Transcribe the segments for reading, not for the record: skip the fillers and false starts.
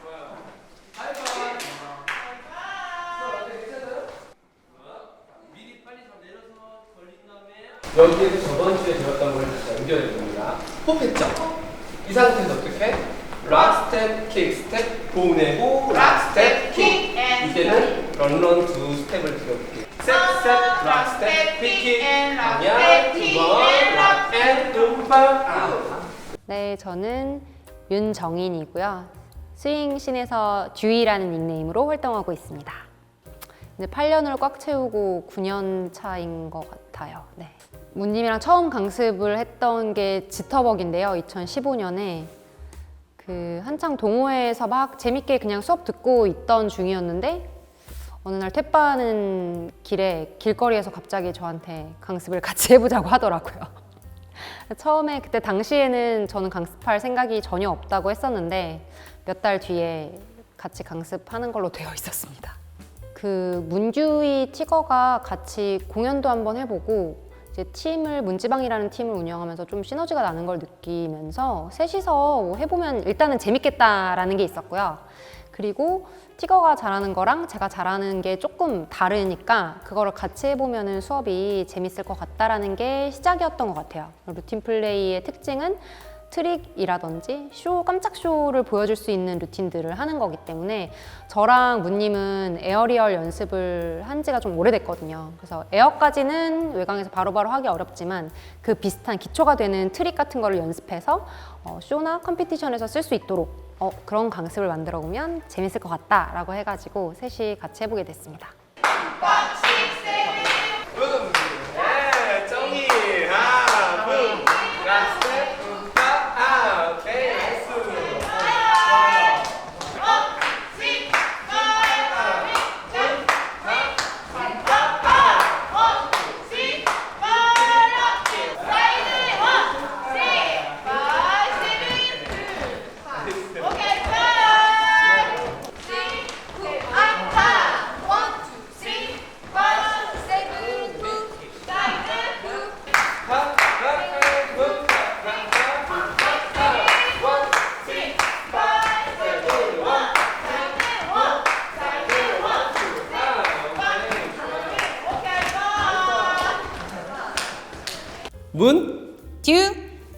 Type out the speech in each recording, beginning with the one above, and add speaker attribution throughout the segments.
Speaker 1: 좋아요. 하이파이브. 미리 빨리 다 내려서 걸린 다음에 여기에서 저번 주에 배웠던 걸 다시 연결해 봅니다. 호흡했죠? 이 상태에서 어떻게? 락 스텝, 킥 스텝, 보내고 락 스텝, 킥. 이때는 런런 두 스텝을 들어볼게요. 스텝, 스텝, 락 스텝, 킥, 방향, 2번, 락 앤 둠빵 아웃.
Speaker 2: 네, 저는 윤정인이고요. 스윙신에서 듀이라는 닉네임으로 활동하고 있습니다. 이제 8년을 꽉 채우고 9년 차인 것 같아요. 네. 문님이랑 처음 강습을 했던 게 지터벅인데요. 2015년에 한창 동호회에서 막 재밌게 그냥 수업 듣고 있던 중이었는데 어느 날 퇴바하는 길에 길거리에서 갑자기 저한테 강습을 같이 해보자고 하더라고요. 처음에 그때 당시에는 저는 강습할 생각이 전혀 없다고 했었는데 몇 달 뒤에 같이 강습하는 걸로 되어 있었습니다. 문듀이 티거가 같이 공연도 한번 해보고 이제 문지방이라는 팀을 운영하면서 좀 시너지가 나는 걸 느끼면서 셋이서 해보면 일단은 재밌겠다라는 게 있었고요. 그리고 티거가 잘하는 거랑 제가 잘하는 게 조금 다르니까 그거를 같이 해보면 수업이 재밌을 것 같다라는 게 시작이었던 것 같아요. 루틴 플레이의 특징은 트릭이라든지 깜짝 쇼를 보여줄 수 있는 루틴들을 하는 거기 때문에 저랑 문님은 에어리얼 연습을 한 지가 좀 오래됐거든요. 그래서 에어까지는 외곽에서 바로바로 하기 어렵지만 그 비슷한 기초가 되는 트릭 같은 거를 연습해서 쇼나 컴피티션에서 쓸 수 있도록 그런 강습을 만들어 보면 재밌을 것 같다라고 해가지고 셋이 같이 해보게 됐습니다.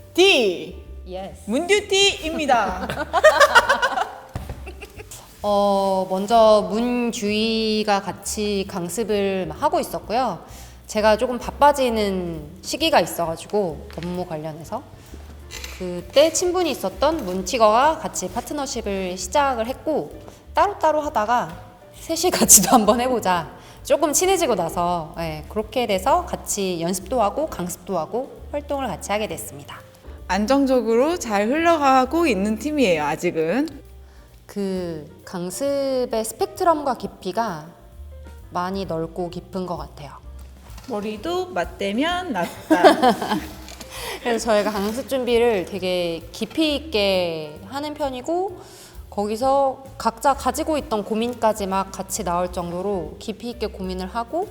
Speaker 3: 문듀티.
Speaker 2: Yes.
Speaker 3: 문듀티입니다.
Speaker 2: 먼저 문듀이가 같이 강습을 하고 있었고요. 제가 조금 바빠지는 시기가 있어가지고 업무 관련해서 그때 친분이 있었던 문티거가 같이 파트너십을 시작을 했고 따로따로 하다가 셋이 같이도 한번 해보자. 조금 친해지고 나서 그렇게 돼서 같이 연습도 하고 강습도 하고 활동을 같이 하게 됐습니다.
Speaker 3: 안정적으로 잘 흘러가고 있는 팀이에요, 아직은.
Speaker 2: 강습의 스펙트럼과 깊이가 많이 넓고 깊은 것 같아요.
Speaker 3: 머리도 맞대면 낫다.
Speaker 2: 그래서 저희가 강습 준비를 되게 깊이 있게 하는 편이고 거기서 각자 가지고 있던 고민까지 막 같이 나올 정도로 깊이 있게 고민을 하고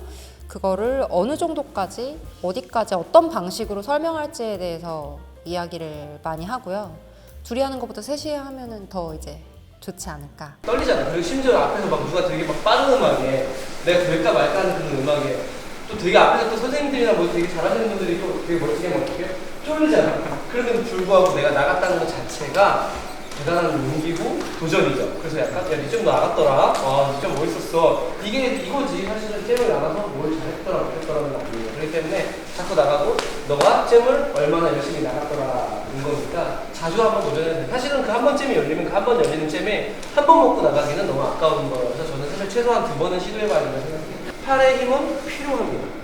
Speaker 2: 그거를 어느 정도까지 어디까지 어떤 방식으로 설명할지에 대해서 이야기를 많이 하고요. 둘이 하는 것보다 셋이 하면은 더 이제 좋지 않을까.
Speaker 1: 떨리잖아. 그리고 심지어 앞에서 막 누가 되게 막 빠른 음악에 내가 될까 말까 하는 그런 음악에 또 되게 앞에서 또 선생님들이나 뭐 되게 잘하시는 분들이 또 되게 멋지게 막 이렇게 쫄리잖아. 그런데도 불구하고 내가 나갔다는 것 자체가 대단한 용기고 도전이죠. 그래서 약간 야, 니 좀 나갔더라. 니 좀 멋있었어. 이거지. 사실은 잼을 나가서 뭘 잘했더라 못했더라는 거 아니에요. 그렇기 때문에 자꾸 나가고 너가 잼을 얼마나 열심히 나갔더라는 거니까 자주 한번 도전해야 돼. 사실은 그 한 번 잼이 열리면 그 한 번 열리는 잼에 한 번 먹고 나가기는 너무 아까운 거라서 저는 사실 최소한 2번은 시도해봐야 된다고 생각해요. 팔의 힘은 필요합니다.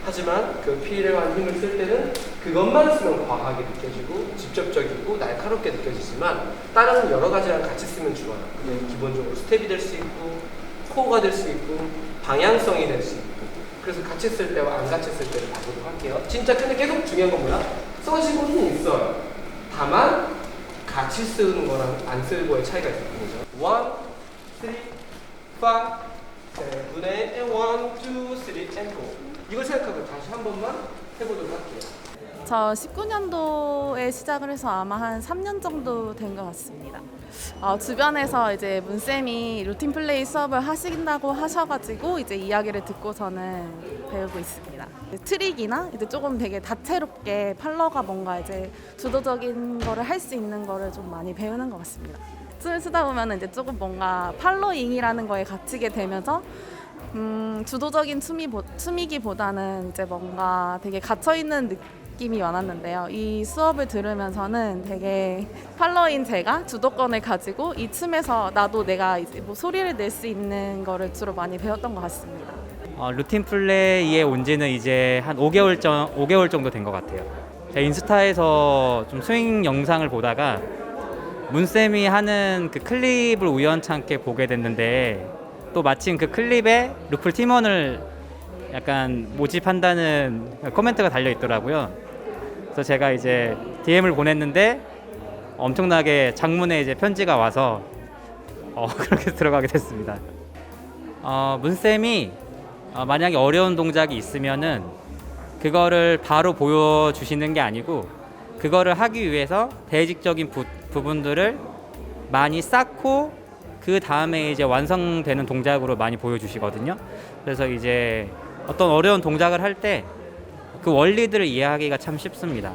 Speaker 1: 하지만 그 필요한 힘을 쓸 때는 그것만 쓰면 과하게 느껴지고 직접적이고 날카롭게 느껴지지만 다른 여러 가지랑 같이 쓰면 좋아요. 그게 기본적으로 스텝이 될 수 있고 코어가 될 수 있고 방향성이 될 수 있고 그래서 같이 쓸 때와 안 같이 쓸 때를 봐보도록 할게요. 진짜 근데 계속 중요한 건 뭐야? 써지고는 있어요. 다만 같이 쓰는 거랑 안 쓰고의 차이가 있을 뿐이죠. 1, 3, 5 7, 8, 1, 2, 3, and 4 이걸 생각하고 다시 한 번만 해보도록 할게요.
Speaker 4: 저 19년도에 시작을 해서 아마 한 3년 정도 된 것 같습니다. 주변에서 이제 문쌤이 루틴 플레이 수업을 하신다고 하셔가지고 이제 이야기를 듣고서는 배우고 있습니다. 트릭이나 이제 조금 되게 다채롭게 팔러가 뭔가 이제 주도적인 거를 할 수 있는 거를 좀 많이 배우는 것 같습니다. 춤을 추다 보면 이제 조금 뭔가 팔로잉이라는 거에 갇히게 되면서 주도적인 춤이기보다는 이제 뭔가 되게 갇혀있는 느낌이 많았는데요. 이 수업을 들으면서는 되게 팔로인 제가 주도권을 가지고 이 춤에서 나도 내가 이제 뭐 소리를 낼 수 있는 거를 주로 많이 배웠던 것 같습니다.
Speaker 5: 루틴 플레이에 온 지는 이제 한 5개월 정도 된 것 같아요. 제가 인스타에서 좀 스윙 영상을 보다가 문쌤이 하는 그 클립을 우연찮게 보게 됐는데 또 마침 그 클립에 루플 팀원을 약간 모집한다는 코멘트가 달려 있더라고요. 그래서 제가 이제 DM을 보냈는데 엄청나게 장문의 이제 편지가 와서 그렇게 들어가게 됐습니다. 문쌤이 만약에 어려운 동작이 있으면은 그거를 바로 보여주시는 게 아니고 그거를 하기 위해서 베이직적인 부분들을 많이 쌓고 그 다음에 이제 완성되는 동작으로 많이 보여주시거든요. 그래서 이제 어떤 어려운 동작을 할 때 그 원리들을 이해하기가 참 쉽습니다.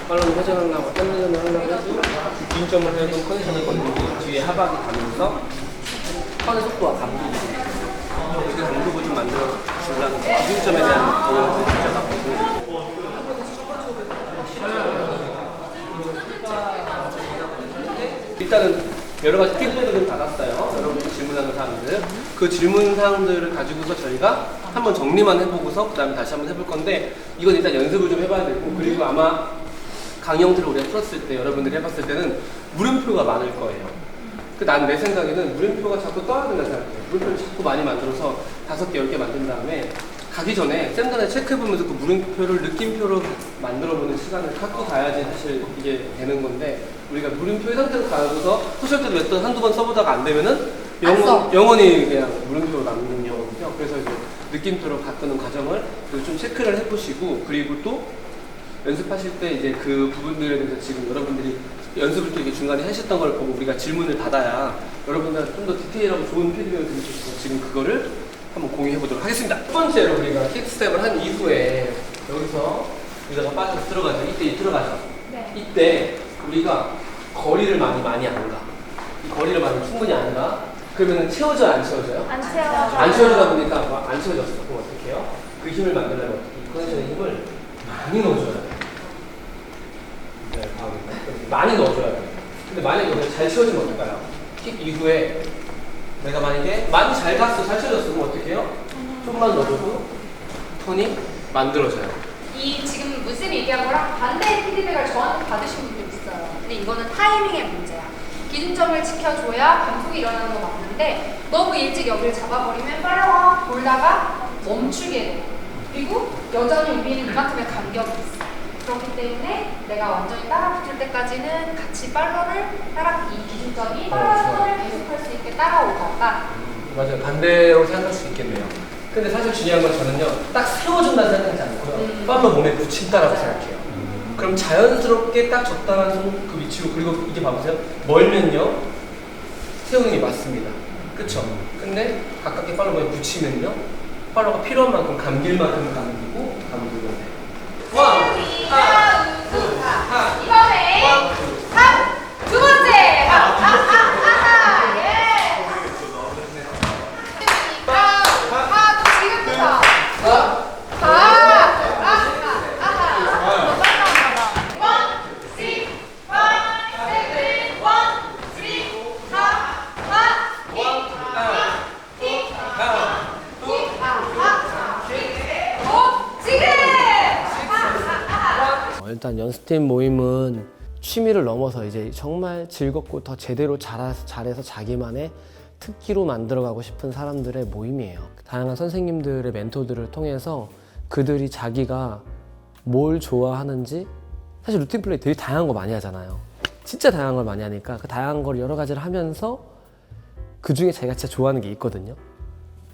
Speaker 1: 팔로우 회전하려고 땡땡을 하려고 해도 빈점을 해도 컨디션을 건드리고 뒤에 하박이 가면서 하는 속도와 감속이 그 강도를 좀 만들어 주려는 기준점에 대한 영역을 진짜 나쁘고 일단은 여러 가지 피드백을 좀 받았어요. 여러분들 질문하는 사항들. 그 질문 사항들을 가지고서 저희가 한번 정리만 해보고서 그 다음에 다시 한번 해볼 건데 이건 일단 연습을 좀 해봐야 되고 그리고 아마 강의형태를 우리가 풀었을 때 여러분들이 해봤을 때는 물음표가 많을 거예요. 난 내 생각에는 물음표가 자꾸 떠야 된다 생각해요. 물음표를 자꾸 많이 만들어서 5개, 10개 만든 다음에 가기 전에 쌤들한테 체크해보면서 그 물음표를 느낌표로 만들어보는 시간을 갖고 가야지 사실 이게 되는 건데 우리가 물음표의 상태로 가고서 소설 때도 몇 번, 한두 번 써보다가 안 되면은 영원히 그냥 물음표로 남는 거거든요. 그래서 이제 느낌표로 바꾸는 과정을 좀 체크를 해보시고 그리고 또 연습하실 때 이제 그 부분들에 대해서 지금 여러분들이 연습을 또 이게 중간에 하셨던 걸 보고 우리가 질문을 받아야 여러분들 좀 더 디테일하고 좋은 피드백을 드릴 수 있어서 지금 그거를 한번 공유해 보도록 하겠습니다. 첫 번째로 우리가 킥스텝을 한 이후에 여기서 여기다가 빠져서 들어가죠. 이때 들어가죠. 네. 이때 우리가 거리를 많이 안 가. 이 거리를 많이 충분히 안 가. 그러면 채워져요, 안 채워져요?
Speaker 6: 안 채워져.
Speaker 1: 안 채워지다 보니까 안 채워졌어. 그럼 어떻게 해요? 그 힘을 만들려면 이 컨디션의 힘을 많이 넣어줘야 돼. 네, 많이 넣어줘야 돼. 근데 만약에 오늘 잘 채워지면 어떨까요? 킥 이후에 내가 만약에 많이 잘 갔어, 잘 채워졌으면 어떻게 해요? 좀만 넣어줘도 톤이 만들어져요.
Speaker 6: 이 지금 문쌤이 얘기한 거랑 반대의 피드백을 저한테 받으신 분도 있어요. 근데 이거는 타이밍의 문제야. 기준점을 지켜줘야 감속이 일어나는 거 맞는데 너무 일찍 여기를 잡아버리면 팔로워 돌다가 멈추게 돼. 그리고 여전히 우리는 이만큼의 간격이 있어. 그렇기 때문에 내가 완전히 따라붙을 때까지는 같이 팔로를 이 기준점이 팔로를 계속할 수 있게 따라오다가
Speaker 1: 맞아요. 반대로 생각할 수 있겠네요. 근데 사실 중요한 건 저는요, 딱 세워준다는 생각하지 않고요. 팔로 몸에 붙인다라고 생각해요. 그럼 자연스럽게 딱 적당한 그 위치로 그리고 이게 봐보세요. 멀면요, 세우는 게 맞습니다. 그쵸? 근데 가깝게 팔로 몸에 붙이면요, 팔로가 필요한 만큼 감길 만큼 감기고 감기면 돼요.
Speaker 6: 이번에 두 번째 또 지금부터
Speaker 1: 일단 연습팀 모임은 취미를 넘어서 이제 정말 즐겁고 더 제대로 잘해서 자기만의 특기로 만들어가고 싶은 사람들의 모임이에요. 다양한 선생님들의 멘토들을 통해서 그들이 자기가 뭘 좋아하는지 사실 루틴 플레이 되게 다양한 거 많이 하잖아요. 진짜 다양한 걸 많이 하니까 그 다양한 걸 여러 가지를 하면서 그 중에 자기가 진짜 좋아하는 게 있거든요.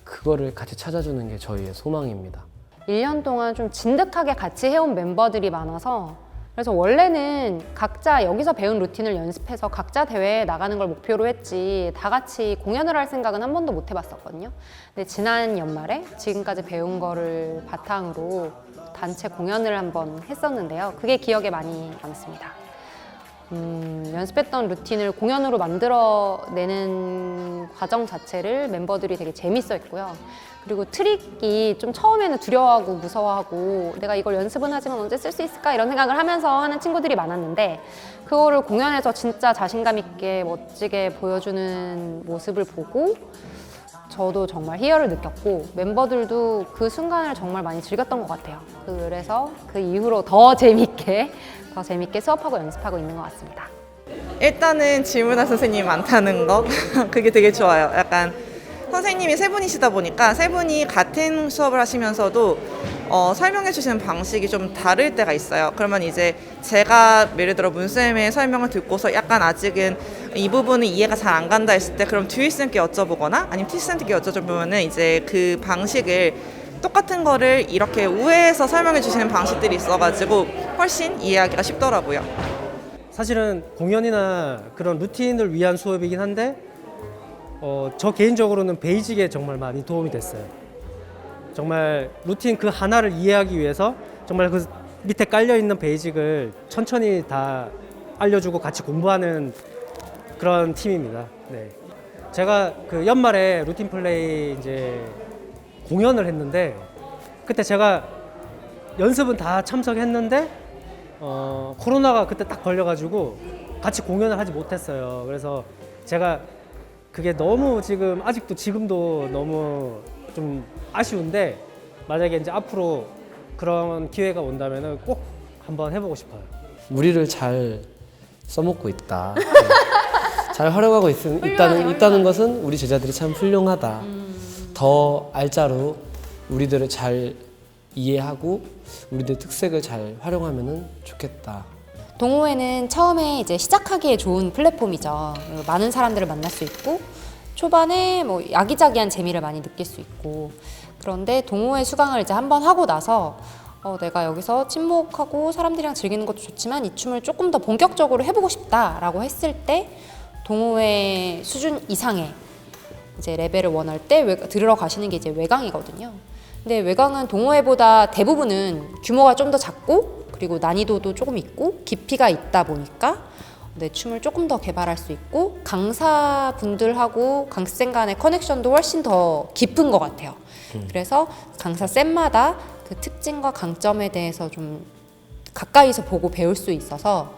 Speaker 1: 그거를 같이 찾아주는 게 저희의 소망입니다.
Speaker 2: 1년 동안 좀 진득하게 같이 해온 멤버들이 많아서 그래서 원래는 각자 여기서 배운 루틴을 연습해서 각자 대회에 나가는 걸 목표로 했지 다 같이 공연을 할 생각은 한 번도 못 해봤었거든요. 근데 지난 연말에 지금까지 배운 거를 바탕으로 단체 공연을 한번 했었는데요. 그게 기억에 많이 남습니다. 연습했던 루틴을 공연으로 만들어내는 과정 자체를 멤버들이 되게 재밌어 했고요. 그리고 트릭이 좀 처음에는 두려워하고 무서워하고 내가 이걸 연습은 하지만 언제 쓸 수 있을까 이런 생각을 하면서 하는 친구들이 많았는데 그거를 공연에서 진짜 자신감 있게 멋지게 보여주는 모습을 보고 저도 정말 희열을 느꼈고 멤버들도 그 순간을 정말 많이 즐겼던 것 같아요. 그래서 그 이후로 더 재밌게 수업하고 연습하고 있는 것 같습니다.
Speaker 3: 일단은 질문할 선생님이 많다는 거 그게 되게 좋아요. 약간 선생님이 세 분이시다 보니까 세 분이 같은 수업을 하시면서도 설명해 주시는 방식이 좀 다를 때가 있어요. 그러면 이제 제가 예를 들어 문쌤의 설명을 듣고서 약간 아직은 이 부분은 이해가 잘 안 간다 했을 때 그럼 듀이쌤께 여쭤보거나 아니면 티쌤께 여쭤보면은 이제 그 방식을 똑같은 거를 이렇게 우회해서 설명해 주시는 방식들이 있어가지고 훨씬 이해하기가 쉽더라고요.
Speaker 7: 사실은 공연이나 그런 루틴을 위한 수업이긴 한데 저 개인적으로는 베이직에 정말 많이 도움이 됐어요. 정말 루틴 그 하나를 이해하기 위해서 정말 그 밑에 깔려있는 베이직을 천천히 다 알려주고 같이 공부하는 그런 팀입니다. 네. 제가 그 연말에 루틴 플레이 이제 공연을 했는데 그때 제가 연습은 다 참석했는데 코로나가 그때 딱 걸려가지고 같이 공연을 하지 못했어요. 그래서 제가 그게 너무 아직도 지금도 너무 좀 아쉬운데 만약에 이제 앞으로 그런 기회가 온다면은 꼭 한번 해보고 싶어요.
Speaker 8: 무리를 잘 써먹고 있다. 잘 활용하고 있다는 것은 우리 제자들이 참 훌륭하다. 더 알짜로 우리들을 잘 이해하고 우리들 특색을 잘 활용하면 좋겠다.
Speaker 2: 동호회는 처음에 이제 시작하기에 좋은 플랫폼이죠. 많은 사람들을 만날 수 있고 초반에 뭐 야기자기한 재미를 많이 느낄 수 있고 그런데 동호회 수강을 이제 한번 하고 나서 내가 여기서 친목하고 사람들이랑 즐기는 것도 좋지만 이 춤을 조금 더 본격적으로 해보고 싶다라고 했을 때 동호회 수준 이상의 이제 레벨을 원할 때 들으러 가시는 게 이제 외강이거든요. 근데 외강은 동호회보다 대부분은 규모가 좀 더 작고 그리고 난이도도 조금 있고 깊이가 있다 보니까 내 춤을 조금 더 개발할 수 있고 강사분들하고 강쌤 간의 커넥션도 훨씬 더 깊은 것 같아요. 그래서 강사 쌤마다 그 특징과 강점에 대해서 좀 가까이서 보고 배울 수 있어서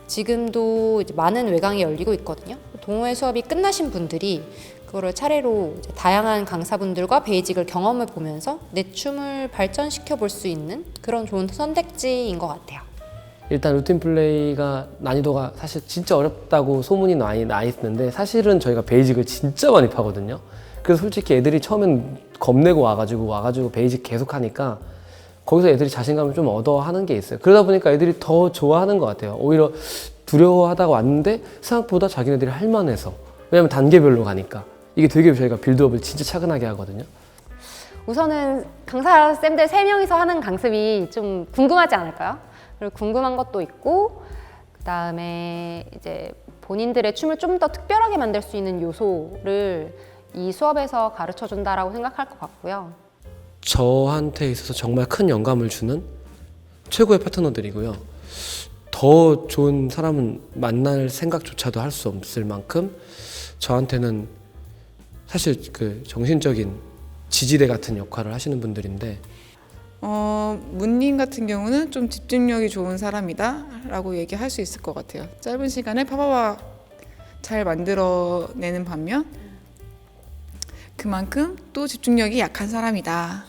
Speaker 2: 지금도 이제 많은 외강이 열리고 있거든요. 동호회 수업이 끝나신 분들이 그거를 차례로 이제 다양한 강사분들과 베이직을 경험해 보면서 내 춤을 발전시켜 볼 수 있는 그런 좋은 선택지인 것 같아요.
Speaker 8: 일단 루틴 플레이가 난이도가 사실 진짜 어렵다고 소문이 많이 나 있는데 사실은 저희가 베이직을 진짜 많이 파거든요. 그래서 솔직히 애들이 처음엔 겁내고 와가지고 베이직 계속 하니까 거기서 애들이 자신감을 좀 얻어하는 게 있어요. 그러다 보니까 애들이 더 좋아하는 것 같아요. 오히려 두려워하다가 왔는데 생각보다 자기네들이 할만해서. 왜냐면 단계별로 가니까. 이게 되게 저희가 빌드업을 진짜 차근하게 하거든요.
Speaker 2: 우선은 강사 쌤들 3명이서 하는 강습이 좀 궁금하지 않을까요? 그리고 궁금한 것도 있고 그다음에 이제 본인들의 춤을 좀 더 특별하게 만들 수 있는 요소를 이 수업에서 가르쳐 준다라고 생각할 것 같고요.
Speaker 8: 저한테 있어서 정말 큰 영감을 주는 최고의 파트너들이고요. 더 좋은 사람은 만날 생각조차도 할 수 없을 만큼 저한테는 사실 그 정신적인 지지대 같은 역할을 하시는 분들인데
Speaker 3: 문님 같은 경우는 좀 집중력이 좋은 사람이다 라고 얘기할 수 있을 것 같아요. 짧은 시간에 파바바 잘 만들어내는 반면 그만큼 또 집중력이 약한 사람이다.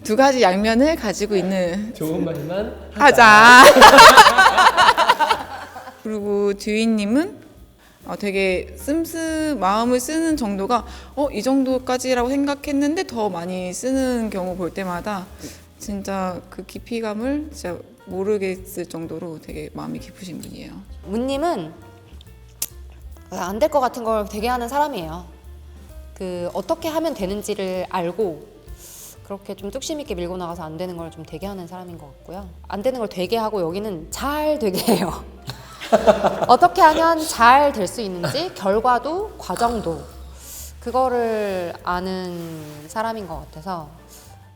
Speaker 3: 두 가지 양면을 가지고 있는
Speaker 8: 좋은 말만
Speaker 3: 하자. 그리고 듀이님은 되게 마음을 쓰는 정도가 이 정도까지라고 생각했는데 더 많이 쓰는 경우 볼 때마다 진짜 그 깊이감을 진짜 모르겠을 정도로 되게 마음이 깊으신 분이에요.
Speaker 2: 문님은 안 될 것 같은 걸 되게 하는 사람이에요. 그 어떻게 하면 되는지를 알고 그렇게 좀 뚝심 있게 밀고 나가서 안 되는 걸 좀 되게 하는 사람인 것 같고요. 안 되는 걸 되게 하고 여기는 잘 되게 해요. 어떻게 하면 잘 될 수 있는지 결과도 과정도 그거를 아는 사람인 것 같아서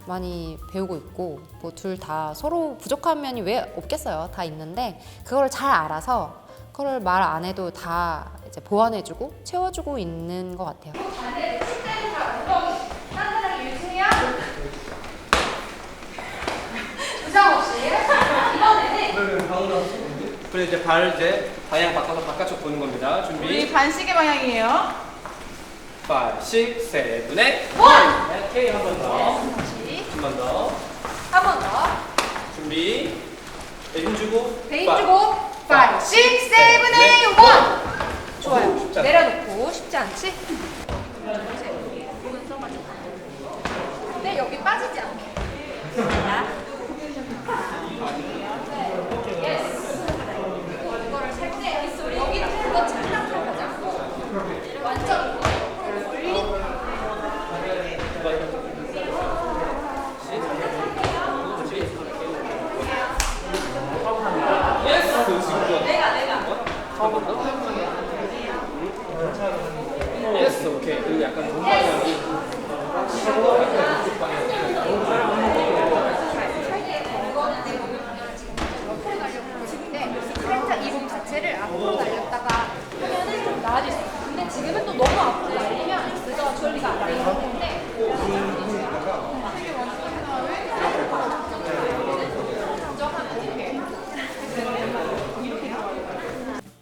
Speaker 2: 많이 배우고 있고 뭐 둘 다 서로 부족한 면이 왜 없겠어요. 다 있는데 그걸 잘 알아서 그걸 말 안 해도 다 이제 보완해주고 채워주고 있는 것 같아요.
Speaker 6: 반대로 칠대는 다 엉덩이 단단하게 유지해야 부상 없이 이번에는
Speaker 1: 그리고 이제 발 이제 방향 바꿔서 바깥쪽 보는 겁니다. 준비.
Speaker 3: 우리 반시계 방향이에요.
Speaker 1: 5, 6, 7, 8. 오케이, 한 번 더. 한 번 더.
Speaker 6: 한 번 더.
Speaker 1: 준비. 힘 주고.
Speaker 6: 베인 주고 5, 6, 7, 8, 1. 좋아요.
Speaker 1: 쉽지 않다.
Speaker 6: 내려놓고 쉽지 않지? 근데 여기 빠지지 않게. 자. 이거를 살 때 여기를 그거 착착 하지 않고 완전 올린
Speaker 1: 예스, 오케이. 그리고 약간 돈 방향이
Speaker 6: 살짝 이 몸 자체를 앞으로 날렸다가 하면은 좀 나아질 수 있어요. 근데 지금은 또 너무 앞으로 날리면 그저 전리가 안 되기 때문에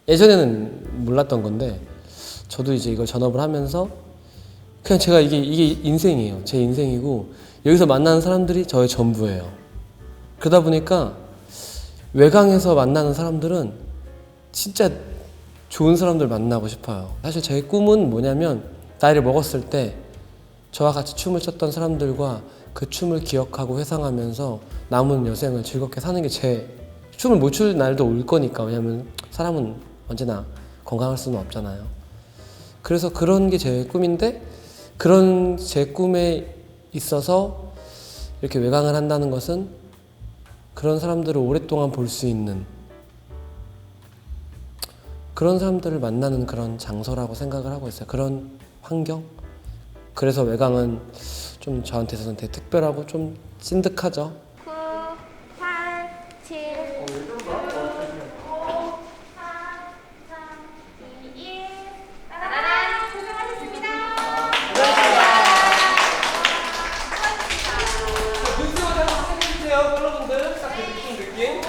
Speaker 8: 예전에는 몰랐던 건데 저도 이제 이걸 전업을 하면서 그냥 제가 이게 인생이에요. 제 인생이고 여기서 만나는 사람들이 저의 전부예요. 그러다 보니까 외곽에서 만나는 사람들은 진짜 좋은 사람들 만나고 싶어요. 사실 제 꿈은 뭐냐면 나이를 먹었을 때 저와 같이 춤을 췄던 사람들과 그 춤을 기억하고 회상하면서 남은 여생을 즐겁게 사는 게 제 춤을 못 출 날도 올 거니까. 왜냐면 사람은 언제나 건강할 수는 없잖아요. 그래서 그런 게 제 꿈인데 그런 제 꿈에 있어서 이렇게 외강을 한다는 것은 그런 사람들을 오랫동안 볼 수 있는 그런 사람들을 만나는 그런 장소라고 생각을 하고 있어요. 그런 환경? 그래서 외강은 좀 저한테 있어서는 되게 특별하고 좀 찐득하죠.
Speaker 6: 9, 8, 7, 6, 5, 4, 3, 2, 1. 따라란 고생하셨습니다.
Speaker 1: 눈썹을 한번 해주세요, 컬러분들. 딱 느낌.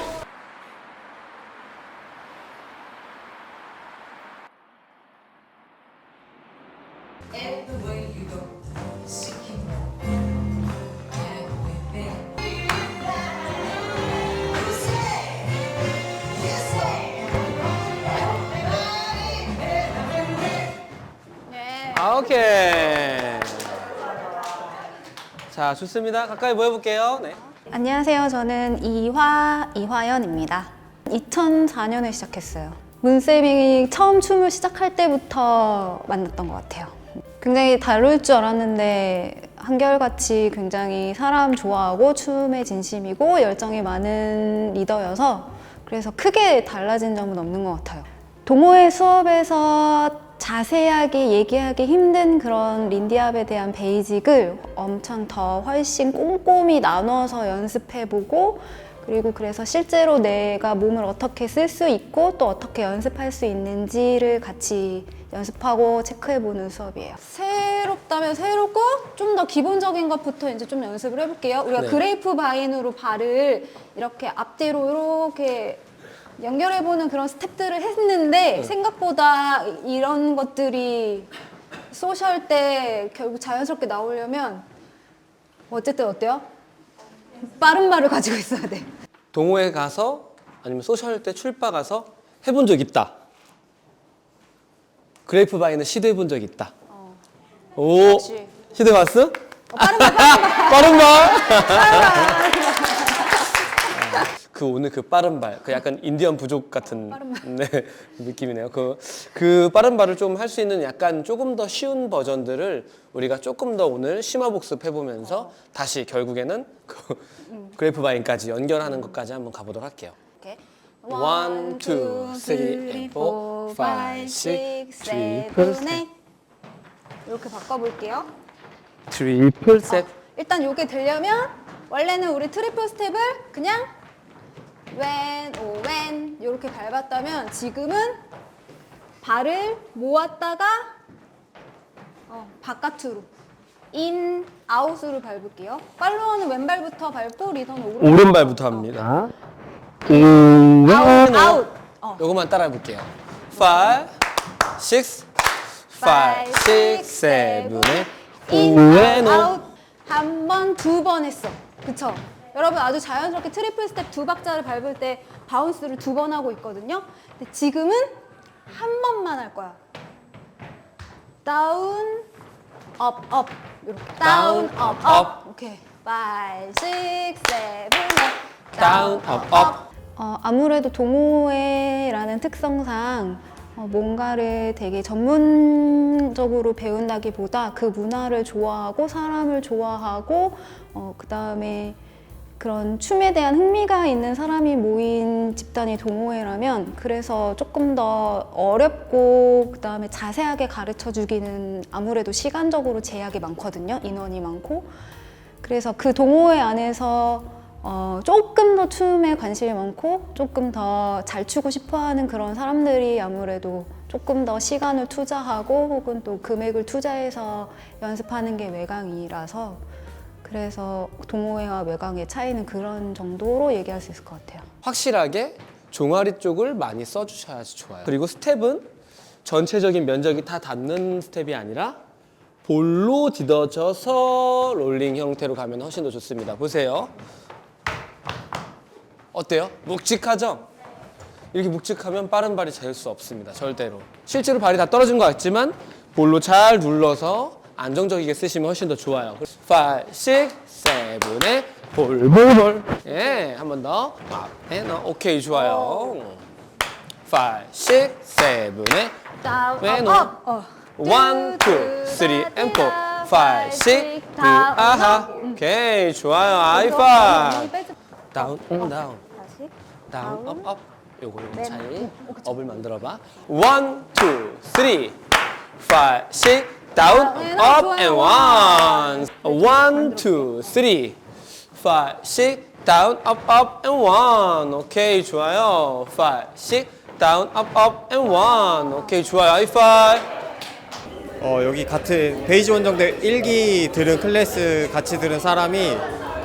Speaker 9: 오케이. 자, 좋습니다. 가까이 모여볼게요. 네.
Speaker 10: 안녕하세요. 저는 이화연입니다. 2004년에 시작했어요. 문쌤이 처음 춤을 시작할 때부터 만났던 것 같아요. 굉장히 다룰 줄 알았는데 한결같이 굉장히 사람 좋아하고 춤에 진심이고 열정이 많은 리더여서 그래서 크게 달라진 점은 없는 것 같아요. 동호회 수업에서 자세하게 얘기하기 힘든 그런 린디압에 대한 베이직을 엄청 더 훨씬 꼼꼼히 나눠서 연습해보고 그리고 그래서 실제로 내가 몸을 어떻게 쓸 수 있고 또 어떻게 연습할 수 있는지를 같이 연습하고 체크해보는 수업이에요. 새롭다면 새롭고 좀 더 기본적인 것부터 이제 좀 연습을 해볼게요. 우리가
Speaker 8: 네.
Speaker 10: 그레이프 바인으로 발을 이렇게 앞뒤로 이렇게 연결해보는 그런 스텝들을 했는데 생각보다 이런 것들이 소셜 때 결국 자연스럽게 나오려면 어쨌든 어때요? 빠른 말을 가지고 있어야 돼.
Speaker 8: 동호회 가서 아니면 소셜 때 출바 가서 해본 적 있다. 그레이프 바인을 시도해본 적 있다. 오, 시도해봤어? 빠른 말.
Speaker 9: 그 오늘 그 빠른 발, 그 약간 인디언 부족 같은 네, 느낌이네요. 그 빠른 발을 좀 할 수 있는 약간 조금 더 쉬운 버전들을 우리가 조금 더 오늘 심화 복습해보면서 다시 결국에는 그 그래프바인까지 연결하는 것까지 한번 가보도록 할게요.
Speaker 10: 오케이.
Speaker 9: 1, 2, 3, 4, 5, 6, 7,
Speaker 10: 8 이렇게 바꿔볼게요.
Speaker 9: 트리플 셋.
Speaker 10: 일단 이게 되려면 원래는 우리 트리플 스텝을 그냥 왼, 오, 왼 이렇게 밟았다면 지금은 발을 모았다가 바깥으로 인, 아웃으로 밟을게요. 팔로워는 왼발부터 밟고 리더는
Speaker 9: 오른발부터 합니다.
Speaker 10: 아웃, 아웃.
Speaker 9: 요것만 따라해 볼게요. 5, 6, 5, 6, 7, 8.
Speaker 10: 인, 아웃. 한 번, 두 번 했어. 그쵸? 여러분 아주 자연스럽게 트리플 스텝 두 박자를 밟을 때 바운스를 두 번 하고 있거든요. 근데 지금은 한 번만 할 거야. 다운, 업, 업. 이렇게. 다운, 업, 업. 오케이. 5, 6, 7, 8.
Speaker 9: 다운, 업, 업.
Speaker 10: 아무래도 동호회라는 특성상 뭔가를 되게 전문적으로 배운다기보다 그 문화를 좋아하고 사람을 좋아하고 그 다음에 그런 춤에 대한 흥미가 있는 사람이 모인 집단이 동호회라면 그래서 조금 더 어렵고 그 다음에 자세하게 가르쳐 주기는 아무래도 시간적으로 제약이 많거든요. 인원이 많고. 그래서 그 동호회 안에서 조금 더 춤에 관심이 많고 조금 더 잘 추고 싶어 하는 그런 사람들이 아무래도 조금 더 시간을 투자하고 혹은 또 금액을 투자해서 연습하는 게 외강이라서 그래서 동호회와 외강의 차이는 그런 정도로 얘기할 수 있을 것 같아요.
Speaker 9: 확실하게 종아리 쪽을 많이 써주셔야지 좋아요. 그리고 스텝은 전체적인 면적이 다 닿는 스텝이 아니라 볼로 디뎌져서 롤링 형태로 가면 훨씬 더 좋습니다. 보세요. 어때요? 묵직하죠? 이렇게 묵직하면 빠른 발이 될 수 없습니다. 절대로. 실제로 발이 다 떨어진 것 같지만 볼로 잘 눌러서 안정적이게 쓰시면 훨씬 더 좋아요. 5, 6, 7, 8 볼. 예, 한 번 더. 오케이, 좋아요. 5, 6, 7
Speaker 10: 다운, 업,
Speaker 9: 1, 2, 3, and 4, 5, 6, 아하. 오케이, 좋아요. 하이파이브. 다운, 다운.
Speaker 10: 다시.
Speaker 9: 다운, 업, 업. 요거 차이. 업을 만들어봐. 1, 2, 3, 5, 6, 다운, 업, and 1. 1, 2, 3, 5, 6, 다운, 업, 업, and 1. 오케이, 좋아요. 5, 6, 다운, 업, 업, and 1. 오케이, 좋아요. 하이파이브.
Speaker 11: 여기 같은 베이지 원정대 1기 들은 클래스 같이 들은 사람이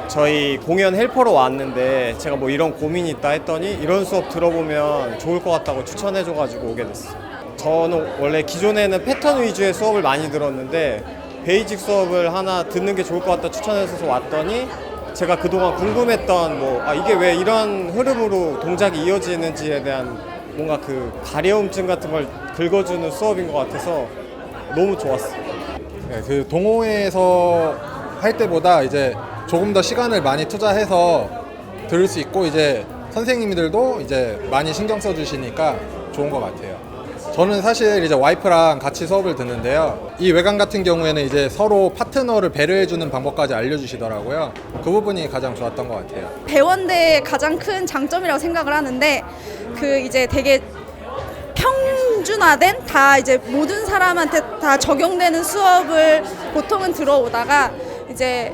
Speaker 11: 저희 공연 헬퍼로 왔는데 제가 뭐 이런 고민이 있다 했더니 이런 수업 들어보면 좋을 것 같다고 추천해줘가지고 오게 됐어요. 저는 원래 기존에는 패턴 위주의 수업을 많이 들었는데 베이직 수업을 하나 듣는 게 좋을 것 같다 추천해서 왔더니 제가 그동안 궁금했던 이게 왜 이런 흐름으로 동작이 이어지는지에 대한 뭔가 그 가려움증 같은 걸 긁어주는 수업인 것 같아서 너무 좋았어요.
Speaker 12: 네, 그 동호회에서 할 때보다 이제 조금 더 시간을 많이 투자해서 들을 수 있고 이제 선생님들도 이제 많이 신경 써주시니까 좋은 것 같아요. 저는 사실 이제 와이프랑 같이 수업을 듣는데요. 이 외강 같은 경우에는 이제 서로 파트너를 배려해주는 방법까지 알려주시더라고요. 그 부분이 가장 좋았던 것 같아요.
Speaker 13: 배원대의 가장 큰 장점이라고 생각을 하는데 그 이제 되게 평준화된 다 이제 모든 사람한테 다 적용되는 수업을 보통은 들어오다가 이제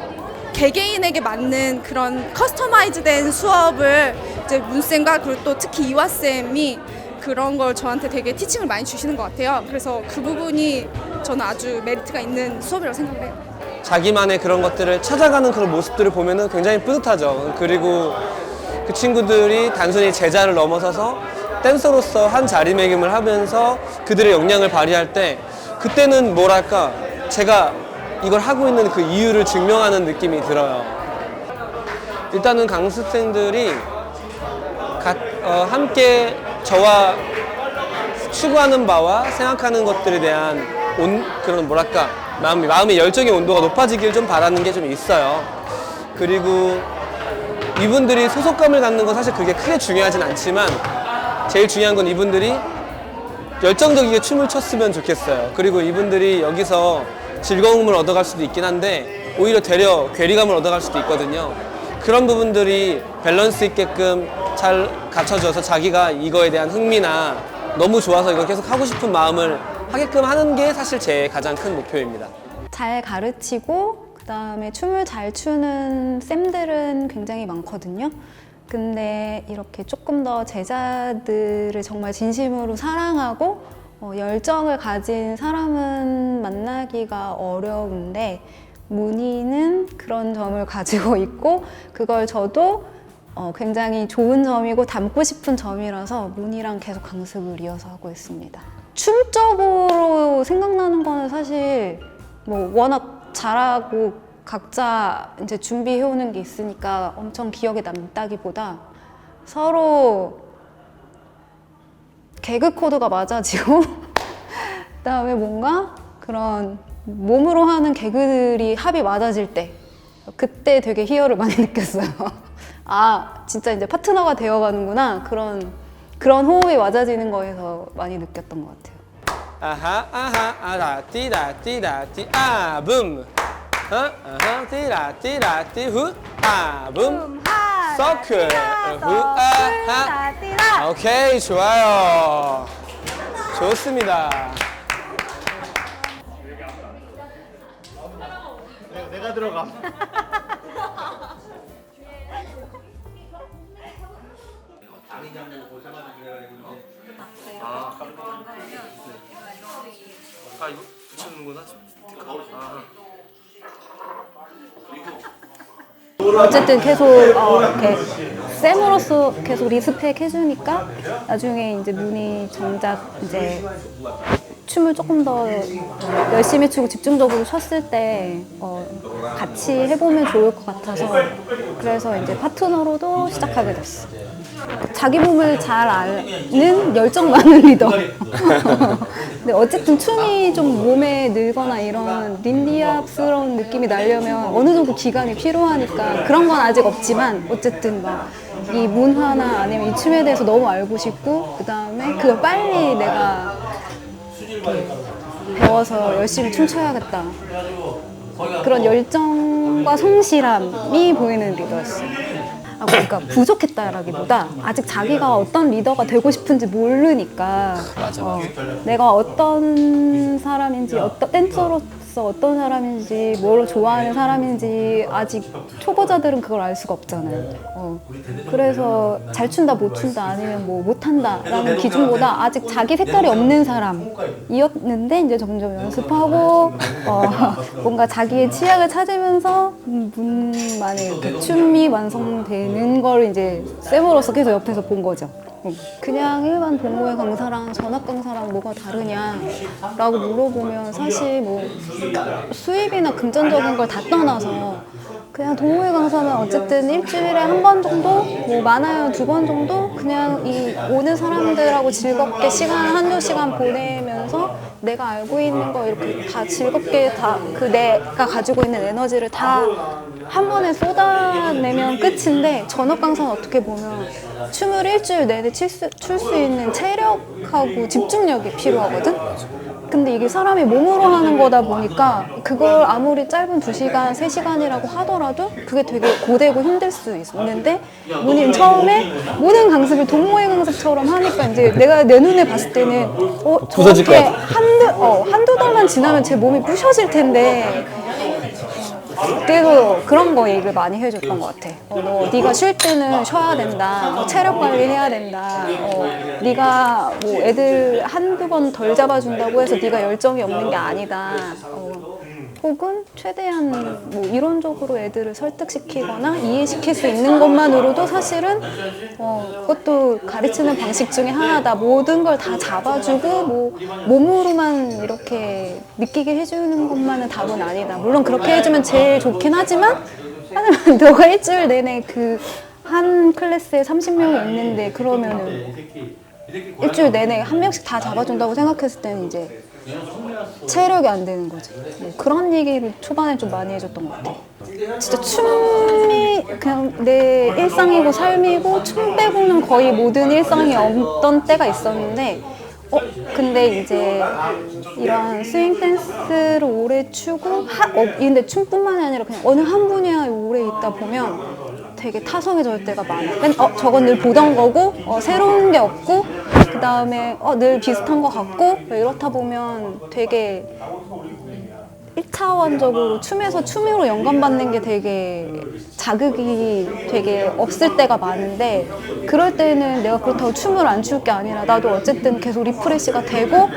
Speaker 13: 개개인에게 맞는 그런 커스터마이즈된 수업을 이제 문쌤과 그리고 또 특히 이화쌤이 그런 걸 저한테 되게 티칭을 많이 주시는 것 같아요. 그래서 그 부분이 저는 아주 메리트가 있는 수업이라고 생각을 해요.
Speaker 9: 자기만의 그런 것들을 찾아가는 그런 모습들을 보면은 굉장히 뿌듯하죠. 그리고 그 친구들이 단순히 제자를 넘어서서 댄서로서 한 자리매김을 하면서 그들의 역량을 발휘할 때 그때는 뭐랄까 제가 이걸 하고 있는 그 이유를 증명하는 느낌이 들어요. 일단은 강습생들이 함께 저와 추구하는 바와 생각하는 것들에 대한 그런 뭐랄까 마음의 열정의 온도가 높아지길 좀 바라는 게 좀 있어요. 그리고 이분들이 소속감을 갖는 건 사실 그게 크게 중요하진 않지만 제일 중요한 건 이분들이 열정적이게 춤을 췄으면 좋겠어요. 그리고 이분들이 여기서 즐거움을 얻어갈 수도 있긴 한데 오히려 되려 괴리감을 얻어갈 수도 있거든요. 그런 부분들이 밸런스 있게끔 잘 갖춰져서 자기가 이거에 대한 흥미나 너무 좋아서 이걸 계속 하고 싶은 마음을 하게끔 하는 게 사실 제 가장 큰 목표입니다.
Speaker 10: 잘 가르치고 그다음에 춤을 잘 추는 쌤들은 굉장히 많거든요. 근데 이렇게 조금 더 제자들을 정말 진심으로 사랑하고 열정을 가진 사람은 만나기가 어려운데 문희는 그런 점을 가지고 있고 그걸 저도 굉장히 좋은 점이고 닮고 싶은 점이라서 문희랑 계속 강습을 이어서 하고 있습니다. 춤적으로 생각나는 거는 사실 뭐 워낙 잘하고 각자 이제 준비해오는 게 있으니까 엄청 기억에 남다기보다 서로 개그 코드가 맞아지고 그다음에 뭔가 그런 몸으로 하는 개그들이 합이 맞아질 때 그때 되게 희열을 많이 느꼈어요. 아 진짜 이제 파트너가 되어가는구나 그런 호흡이 맞아지는 거에서 많이 느꼈던 것 같아요.
Speaker 9: 아하 아하 아라 띠라 띠라 띠아붐 아하 띠라 띠라 띠후 아붐 서클 후 아하 오케이 좋아요 좋습니다.
Speaker 1: 내가 들어가. 아 이거 붙이는구나.
Speaker 10: 어쨌든 계속 이렇게 쌤으로서 계속 리스펙 해주니까 나중에 이제 문희 정작 이제 춤을 조금 더 열심히 추고 집중적으로 췄을 때 같이 해보면 좋을 것 같아서 그래서 이제 파트너로도 시작하게 됐어. 자기 몸을 잘 아는 열정 많은 리더. 근데 어쨌든 춤이 좀 몸에 늘거나 이런 린디압스러운 느낌이 나려면 어느 정도 기간이 필요하니까 그런 건 아직 없지만 어쨌든 막 이 문화나 아니면 이 춤에 대해서 너무 알고 싶고 그 다음에 그걸 빨리 내가 배워서 열심히 춤춰야겠다. 그런 열정과 성실함이 보이는 리더였어요. 그러니까 부족했다라기보다 아직 자기가 어떤 리더가 되고 싶은지 모르니까 내가 어떤 사람인지 댄서로서 어떤 사람인지 뭘 좋아하는 사람인지 아직 초보자들은 그걸 알 수가 없잖아요. 그래서 잘 춘다 못 춘다 아니면 뭐 못한다 라는 기준보다 아직 자기 색깔이 없는 사람이었는데 이제 점점 연습하고 뭔가 자기의 취향을 찾으면서 문만의 이렇게 춤이 완성되는 걸 이제 쌤으로서 계속 옆에서 본 거죠. 그냥 일반 동호회 강사랑 전학 강사랑 뭐가 다르냐라고 물어보면 사실 뭐 수입이나 금전적인 걸 다 떠나서 그냥 동호회 강사는 어쨌든 일주일에 한 번 정도, 뭐 많아야 2번 정도 그냥 이 오는 사람들하고 즐겁게 시간 한두 시간 보내면서 내가 알고 있는 거 이렇게 다 즐겁게 다 그 내가 가지고 있는 에너지를 다 한 번에 쏟아내면 끝인데 전업 강사는 어떻게 보면 춤을 일주일 내내 출 수 있는 체력하고 집중력이 필요하거든? 근데 이게 사람이 몸으로 하는 거다 보니까 그걸 아무리 짧은 2시간, 3시간이라고 하더라도 그게 되게 고되고 힘들 수 있는데 문희는 처음에 모든 강습을 동호회 강습처럼 하니까 이제 내가 내 눈에 봤을 때는 저렇게 한두 달만 지나면 제 몸이 부셔질 텐데 그래서 그런 거 얘기를 많이 해줬던 것 같아. 너 네가 쉴 때는 쉬어야 된다. 체력 관리해야 된다. 네가 뭐 애들 한두 번 덜 잡아준다고 해서 네가 열정이 없는 게 아니다. 혹은 최대한 뭐 이론적으로 애들을 설득시키거나 이해시킬 수 있는 것만으로도 사실은 그것도 가르치는 방식 중에 하나다. 모든 걸 다 잡아주고 뭐 몸으로만 이렇게 느끼게 해주는 것만은 답은 아니다. 물론 그렇게 해주면 제일 좋긴 하지만 너가 일주일 내내 그 한 클래스에 30명이 있는데 그러면은 일주일 내내 한 명씩 다 잡아준다고 생각했을 때는 이제 체력이 안 되는 거지. 뭐 그런 얘기를 초반에 좀 많이 해줬던 것 같아. 진짜 춤이 그냥 내 일상이고 삶이고 춤 빼고는 거의 모든 일상이 없던 때가 있었는데 근데 이제 이런 스윙 댄스를 오래 추고 근데 춤뿐만이 아니라 그냥 어느 한 분야에 오래 있다 보면 되게 타성해질 때가 많아. 저건 늘 보던 거고 새로운 게 없고 그 다음에 늘 비슷한 거 같고 이렇다 보면 되게 1차원적으로 춤으로 영감받는 게 되게 자극이 되게 없을 때가 많은데 그럴 때는 내가 그렇다고 춤을 안 출 게 아니라 나도 어쨌든 계속 리프레시가 되고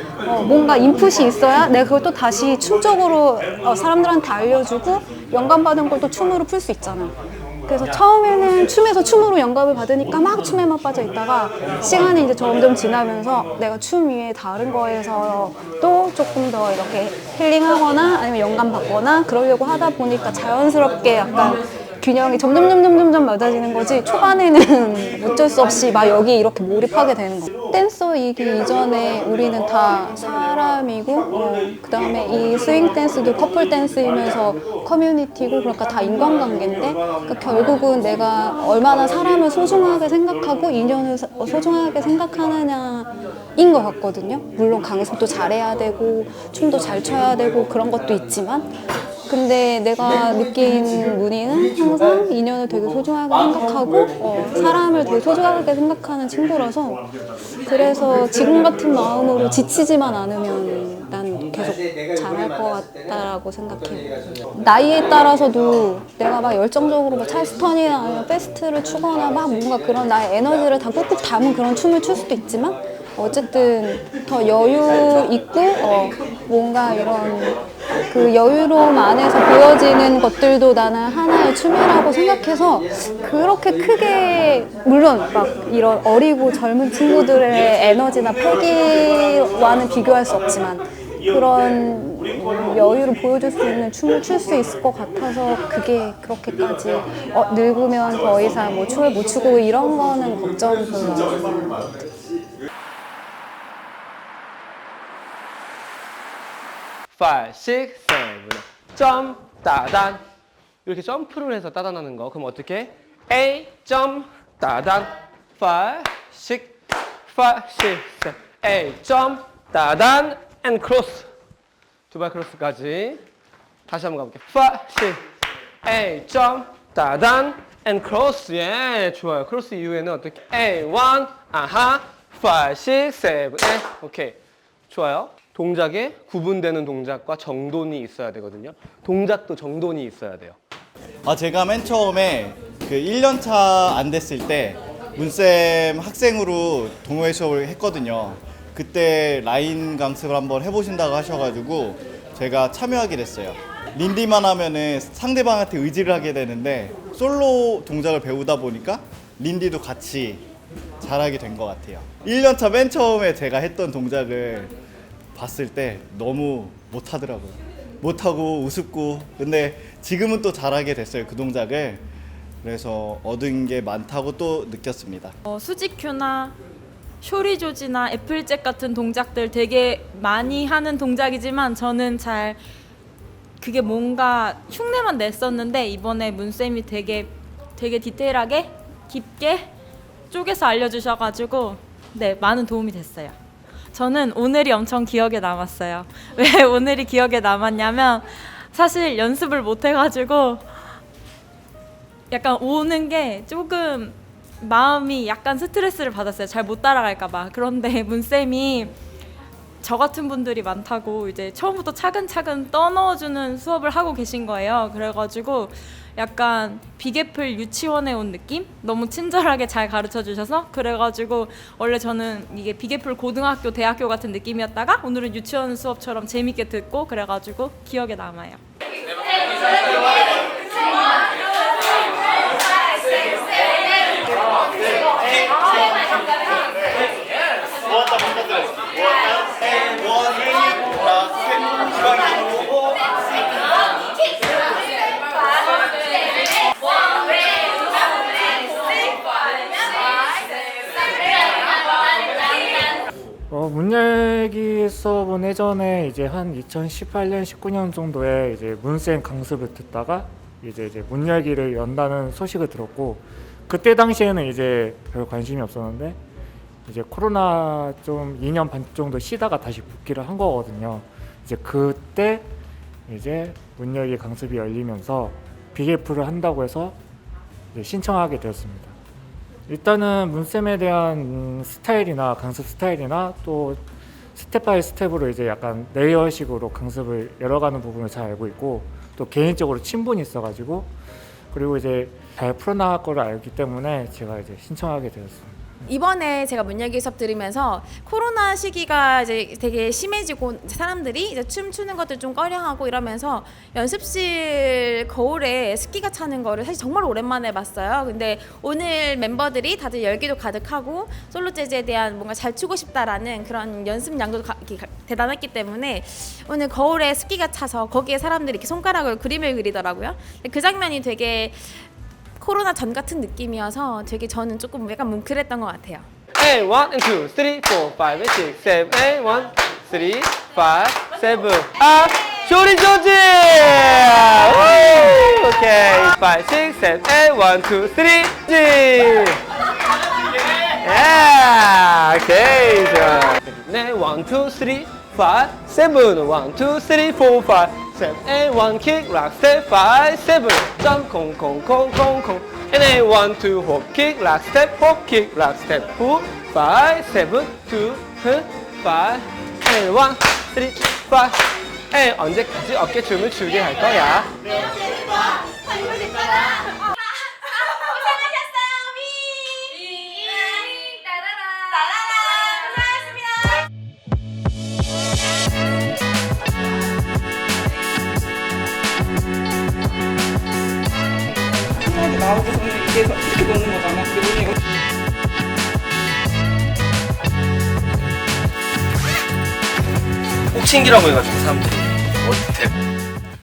Speaker 10: 뭔가 인풋이 있어야 내가 그걸 또 다시 춤적으로 사람들한테 알려주고 영감받은 걸 또 춤으로 풀 수 있잖아. 그래서 처음에는 춤에서 춤으로 영감을 받으니까 막 춤에만 빠져 있다가 시간이 이제 점점 지나면서 내가 춤 위에 다른 거에서 또 조금 더 이렇게 힐링하거나 아니면 영감 받거나 그러려고 하다 보니까 자연스럽게 약간 균형이 점점 맞아지는 거지 초반에는 어쩔 수 없이 막 여기 이렇게 몰입하게 되는 거. 댄서이기 이전에 우리는 다 사람이고 그 다음에 이 스윙 댄스도 커플 댄스이면서 커뮤니티고 그러니까 다 인간관계인데 그러니까 결국은 내가 얼마나 사람을 소중하게 생각하고 인연을 소중하게 생각하느냐인 것 같거든요. 물론 강습도 잘해야 되고 춤도 잘 춰야 되고 그런 것도 있지만 근데 내가 느낀 문희는 항상 인연을 되게 소중하게 생각하고 사람을 되게 소중하게 생각하는 친구라서 그래서 지금 같은 마음으로 지치지만 않으면 난 계속 잘할 것 같다라고 생각해요. 나이에 따라서도 내가 막 열정적으로 막 찰스턴이나 아니면 페스트를 추거나 막 뭔가 그런 나의 에너지를 다 꾹꾹 담은 그런 춤을 출 수도 있지만 어쨌든 더 여유 있고 뭔가 이런 그 여유로움 안에서 보여지는 것들도 나는 하나의 춤이라고 생각해서 그렇게 크게 물론 막 이런 어리고 젊은 친구들의 에너지나 패기와는 비교할 수 없지만 그런 여유를 보여줄 수 있는 춤을 출 수 있을 것 같아서 그게 그렇게까지 늙으면 더 이상 뭐 춤을 못 추고 이런 거는 걱정이 별로 안 되는 것 같아요.
Speaker 9: 5, 6, 7, 점, 따단 이렇게 점프를 해서 따단하는 거 그럼 어떻게? A, 점, 따단 5, 6, 7 A, 점, 따단 and cross 두 발 크로스까지 다시 한번 가볼게요 5, 6 A, 점, 따단 and cross 예, 좋아요 크로스 이후에는 어떻게? A, 1, 아하 5, 6, 7, 8 오케이 좋아요 동작에 구분되는 동작과 정돈이 있어야 되거든요. 동작도 정돈이 있어야 돼요.
Speaker 14: 제가 맨 처음에 그 1년차 안 됐을 때 문쌤 학생으로 동호회 수업을 했거든요. 그때 라인 강습을 한번 해보신다고 하셔가지고 제가 참여하게 됐어요. 린디만 하면은 상대방한테 의지를 하게 되는데 솔로 동작을 배우다 보니까 린디도 같이 잘하게 된 것 같아요. 1년차 맨 처음에 제가 했던 동작을 봤을 때 너무 못하더라고요. 못하고 우습고 근데 지금은 또 잘하게 됐어요 그 동작을. 그래서 얻은 게 많다고 또 느꼈습니다.
Speaker 15: 수직큐나 쇼리조지나 애플잭 같은 동작들 되게 많이 하는 동작이지만 저는 잘 그게 뭔가 흉내만 냈었는데 이번에 문쌤이 되게 디테일하게 깊게 쪼개서 알려주셔가지고 네 많은 도움이 됐어요. 저는 오늘이 엄청 기억에 남았어요. 왜 오늘이 기억에 남았냐면 사실 연습을 못 해가지고 약간 오는 게 조금 마음이 약간 스트레스를 받았어요. 잘 못 따라갈까 봐. 그런데 문쌤이 저 같은 분들이 많다고 이제 처음부터 차근차근 떠넣어주는 수업을 하고 계신 거예요. 그래가지고 약간 비계플 유치원에 온 느낌? 너무 친절하게 잘 가르쳐 주셔서 그래가지고 원래 저는 이게 비계플 고등학교, 대학교 같은 느낌이었다가 오늘은 유치원 수업처럼 재밌게 듣고 그래가지고 기억에 남아요.
Speaker 16: 문열기 수업은 예전에 처음에 이제 한 2018년, 19년 정도에 이제 문쌤 강습을 듣다가 이제 문 열기를 연다는 소식을 들었고, 그때 당시에는 이제 별 관심이 없었는데 이제 코로나 좀 2년 반 정도 쉬다가 다시 복귀를 한 거거든요. 이제 그때 이제 문 열기 강습이 열리면서 BF를 한다고 해서 이제 신청하게 되었습니다. 일단은 문쌤에 대한 스타일이나 강습 스타일이나 또 스텝 바이 스텝으로 이제 약간 레이어식으로 강습을 열어가는 부분을 잘 알고 있고, 또 개인적으로 친분이 있어가지고, 그리고 이제 잘 풀어나갈 거를 알기 때문에 제가 이제 신청하게 되었습니다.
Speaker 17: 이번에 제가 문열기 수업 들으면서 코로나 시기가 이제 되게 심해지고 사람들이 이제 춤추는 것들 좀 꺼려하고 이러면서 연습실 거울에 습기가 차는 거를 사실 정말 오랜만에 봤어요. 근데 오늘 멤버들이 다들 열기도 가득하고 솔로 재즈에 대한 뭔가 잘 추고 싶다라는 그런 연습량도 대단했기 때문에 오늘 거울에 습기가 차서 거기에 사람들이 이렇게 손가락으로 그림을 그리더라고요. 그 장면이 되게 코로나 전 같은 느낌이어서 되게 저는 조금 약간 뭉클했던 것 같아요.
Speaker 9: And 1 and 2, 3, 4, 5 and 6, 7, and 1, 3, 5, 7. 아, 쇼리 조지! 오케이. 5, 6, 7, and 1, 2, 3, G! 예, 오케이. 좋아. 네, 1, 2, 3, 5, 7. 1, 2, 3, 4, 5. 7 and 1 kick rock step 5 7 jump 콩 콩 콩 콩 콩 and a 1 2 hop kick rock step hop kick rock step 4 5 7 2 5 and 1 3 5 and 언제까지 어깨춤을 추게 할 거야?
Speaker 3: 나오고서는 이게 이렇게 노는 거잖아.
Speaker 1: 복싱기라고 해가지고 사람들이